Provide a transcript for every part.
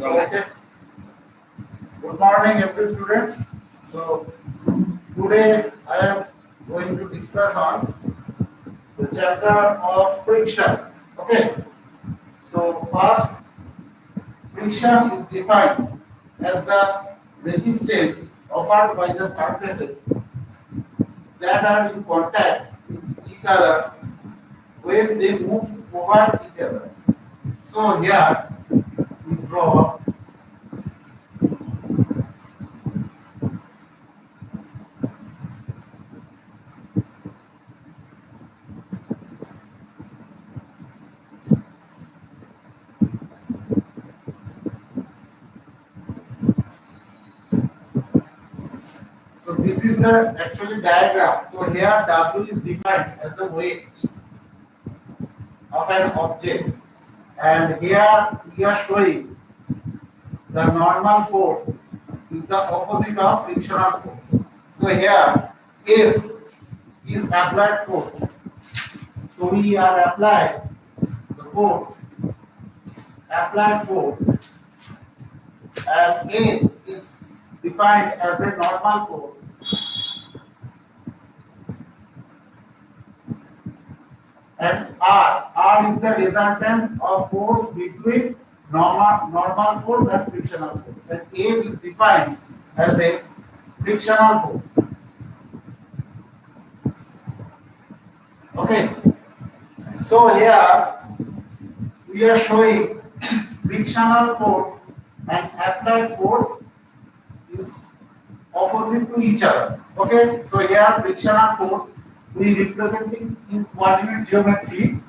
Okay. Good morning, every students. So today I am going to discuss on the chapter of friction. Okay. So first, friction is defined as the resistance offered by the surfaces that are in contact with each other when they move over each other. So here we draw. So this is the actually diagram. So here W is defined as the weight of an object, and here we are showing the normal force is the opposite of frictional force. So here F is applied force. So we are applied the force, applied force, and N is defined as a normal force. And R is the resultant of force between normal force and frictional force. And A is defined as a frictional force. Okay. So here we are showing frictional force and applied force is opposite to each other. Okay. So here frictional force we representing in coordinate geometry.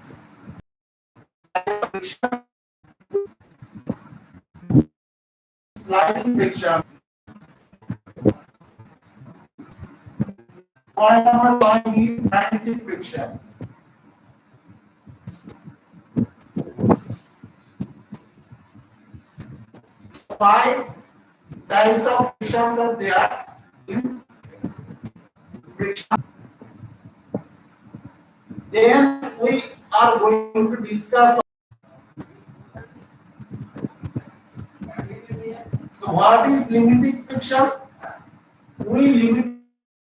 Sliding friction. Point number one is magnetic friction. Five types of frictions are there in friction. Then we are going to discuss. So what is limiting friction? We limit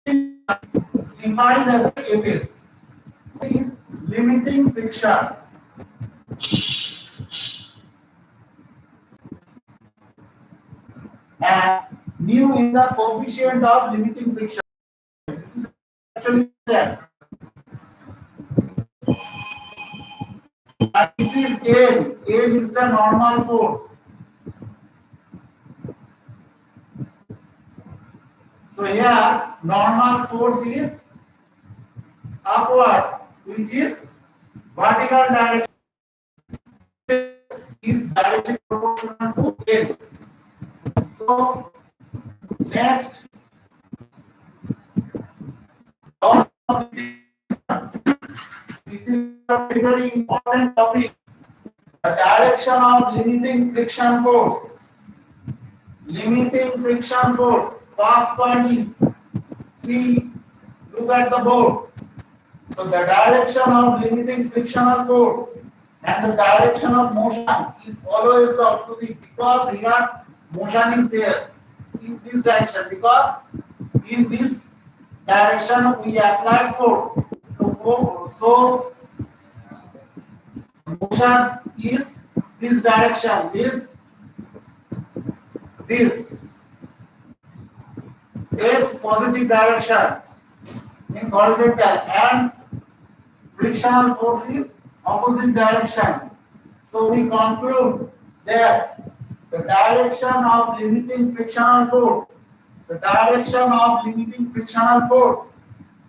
is defined as Fs. Is limiting friction. And mu is the coefficient of limiting friction. This is actually that. And this is N. N is the normal force. So here normal force is upwards, which is vertical direction is directly proportional to N. So next, this is a very important topic. The direction of limiting friction force. Limiting friction force. First point is, see, look at the board. So the direction of limiting frictional force and the direction of motion is always the opposite, because here motion is there in this direction, because in this direction we apply force. So motion is this direction, is this X positive direction means horizontal, and frictional force is opposite direction. So we conclude that the direction of limiting frictional force, the direction of limiting frictional force,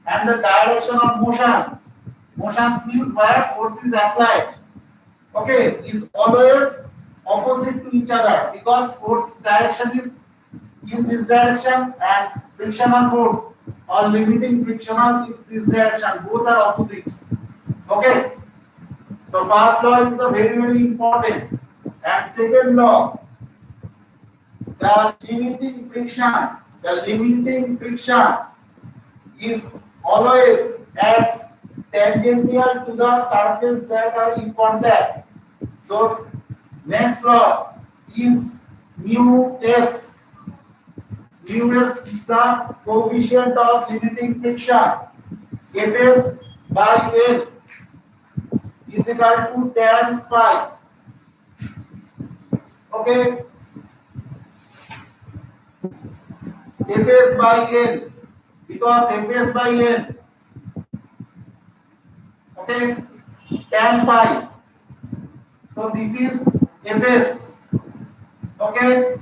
and the direction of motions. Motions means where force is applied. Okay, is always opposite to each other, because force direction is in this direction and frictional force or limiting frictional is this direction. Both are opposite. Okay. So first law is the very important. And second law, the limiting friction is always acts tangential to the surface that are in contact. So Next law is mu s. Mu s is the coefficient of limiting friction. Fs by L is equal to tan phi. Okay, Fs by L, because Fs by L, okay, tan phi. So this is Fs, okay,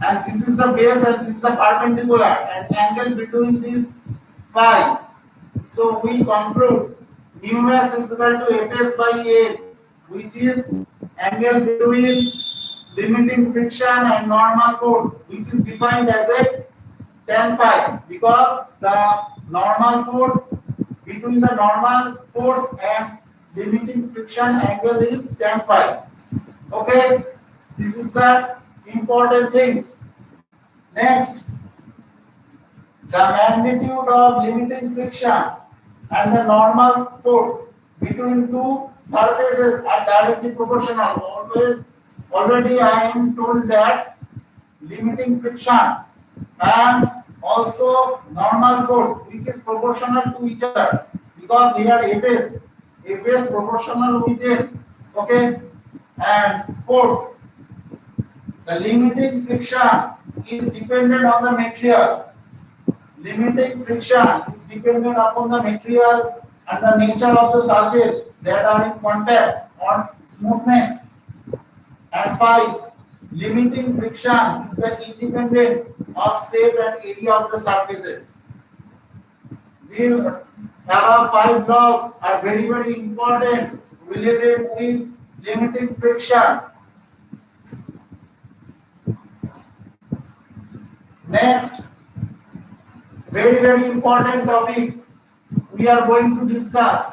and this is the base and this is the perpendicular, and angle between these phi. So we conclude mu s is equal to Fs by A, which is angle between limiting friction and normal force, which is defined as a tan phi, because the normal force between the normal force and limiting friction angle is tan phi. Okay, this is the important things. Next, the magnitude of limiting friction and the normal force between two surfaces are directly proportional. Already I am told that limiting friction and also normal force, which is proportional to each other, because here Fs proportional with L. Okay, and fourth, the limiting friction is dependent on the material. Limiting friction is dependent upon the material and the nature of the surface that are in contact on smoothness. And five, limiting friction is the independent of shape and area of the surfaces. These above five laws are very important related with limiting friction. Next, very important topic we are going to discuss.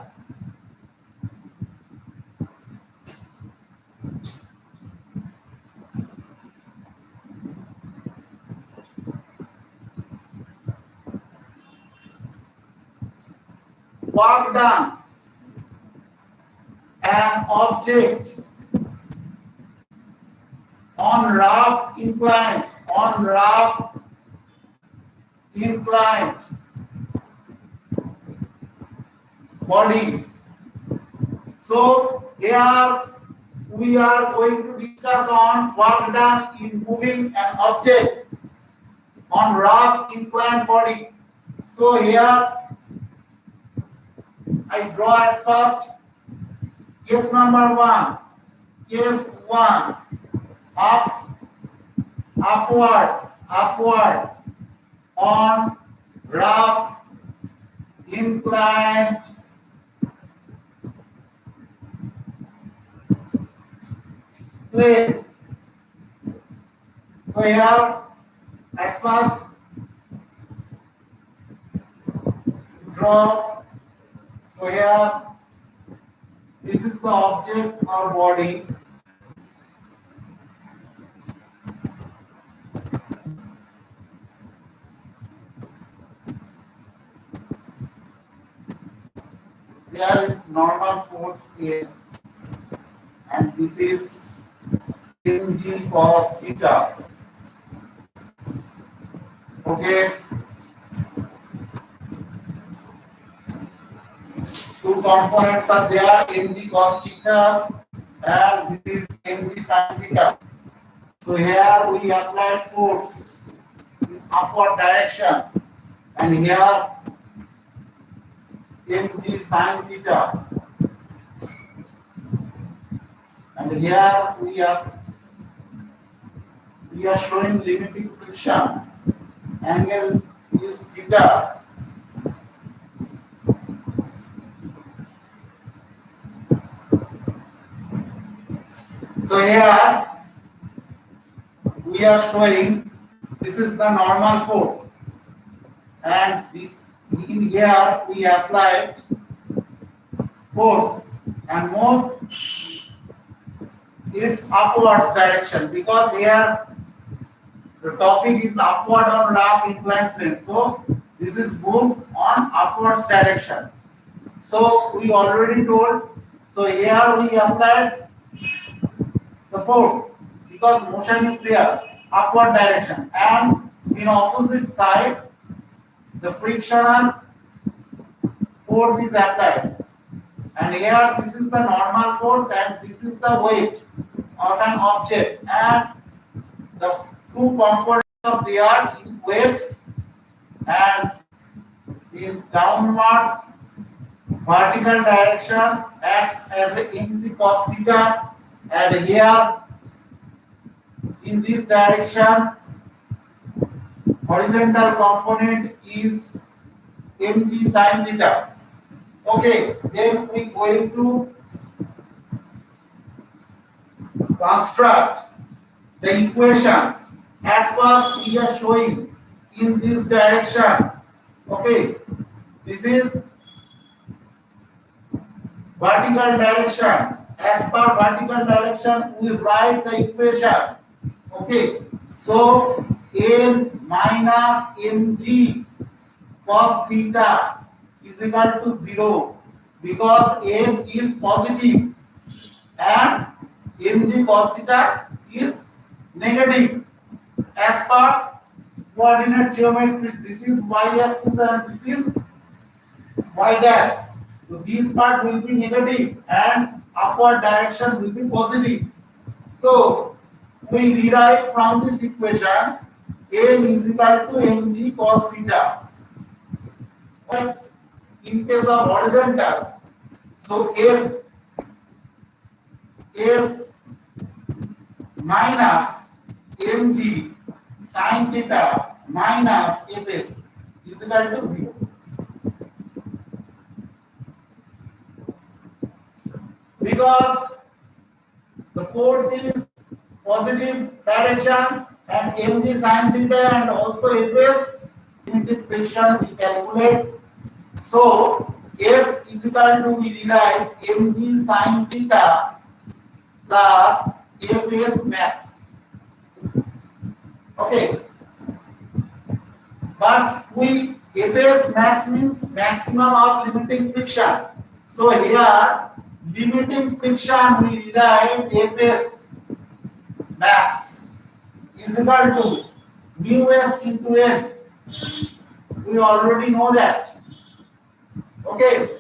Work done. An object on rough inclined body. So here we are going to discuss on work done in moving an object on rough inclined body. So here I draw at first case number one. Case one, upward on rough inclined plane. So here at first draw. So here this is the object or body. There is normal force here, and this is mg cos theta. Okay, two components are there, mg cos theta, and this is mg sin theta. So here we apply force in upward direction, and here mg sin theta, and here we are showing limiting friction. Angle is theta. So here we are showing this is the normal force, and this in here we applied force and move its upwards direction, because here the topic is upward on rough inclined plane. So this is moved on upwards direction. So we already told. So here we applied the force, because motion is there, upward direction, and in opposite side the frictional force is applied. And here this is the normal force and this is the weight of an object, and the two components of the earth in weight and in downwards vertical direction acts as a mc cos theta, and here in this direction horizontal component is mg sin theta. Okay, then we going to construct the equations. At first we are showing in this direction. Okay, this is vertical direction. As per vertical direction we write the equation. Okay, so n minus mg cos theta is equal to 0 because n is positive and mg cos theta is negative. As per coordinate geometry, this is y-axis and this is y dash. So this part will be negative and upward direction will be positive. So we rewrite from this equation n is equal to mg cos theta. But in case of horizontal, so f minus mg sin theta minus fs is equal to 0. Because the force is positive direction and mg sin theta and also fs limited friction we calculate. So f is equal to, we rewrite mg sin theta plus fs max. Okay, but we fs max means maximum of limiting friction. So here limiting friction we rewrite fs max is equal to mu s into n. We already know that. Okay,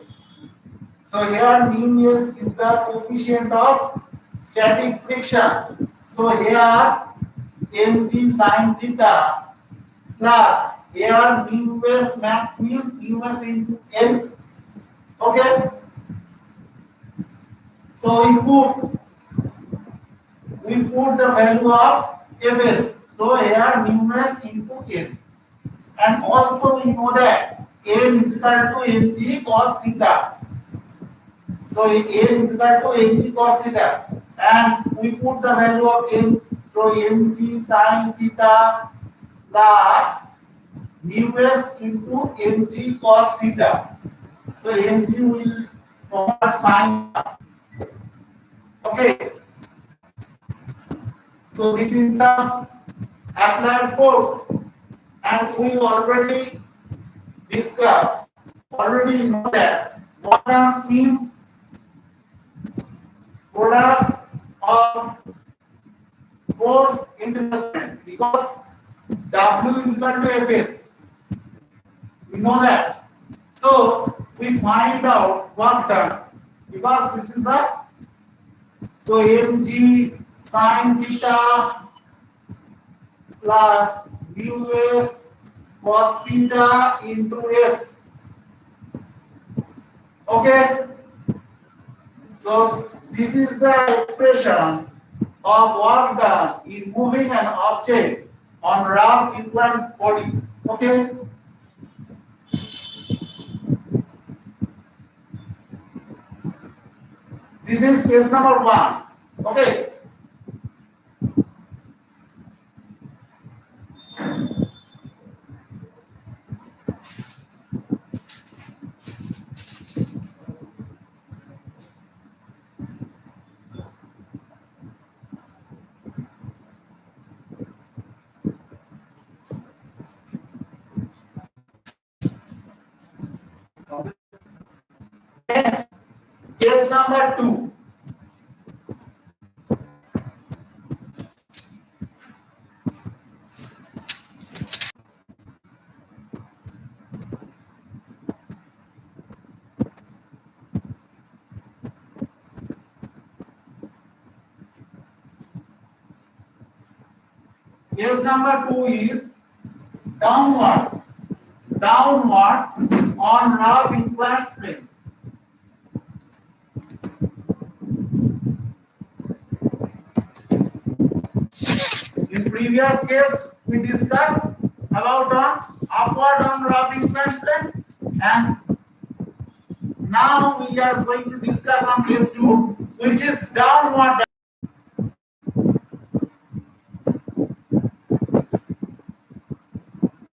so here mu s is the coefficient of static friction. So here mg sin theta plus here mu s max means mu s into n. Okay, so we put the value of fs. So here mu s into n, and also we know that n is equal to mg cos theta. So n is equal to mg cos theta, and we put the value of n. So mg sin theta plus mu s into mg cos theta. So mg will convert sin theta. Okay. So this is the applied force, and we already discussed, already know that Watt means product of force in displacement, because W is equal to Fs. We know that. So we find out work done, because this is a, so mg sin theta plus mu s cos theta into s. Okay, so this is the expression of work done in moving an object on rough inclined body. Okay, this is case number 1. Okay, next, case number 2. Case number 2 is downward on rough inclined plane. In previous case, we discussed about on upward on rough inclined plane, and now we are going to discuss on case 2, which is downward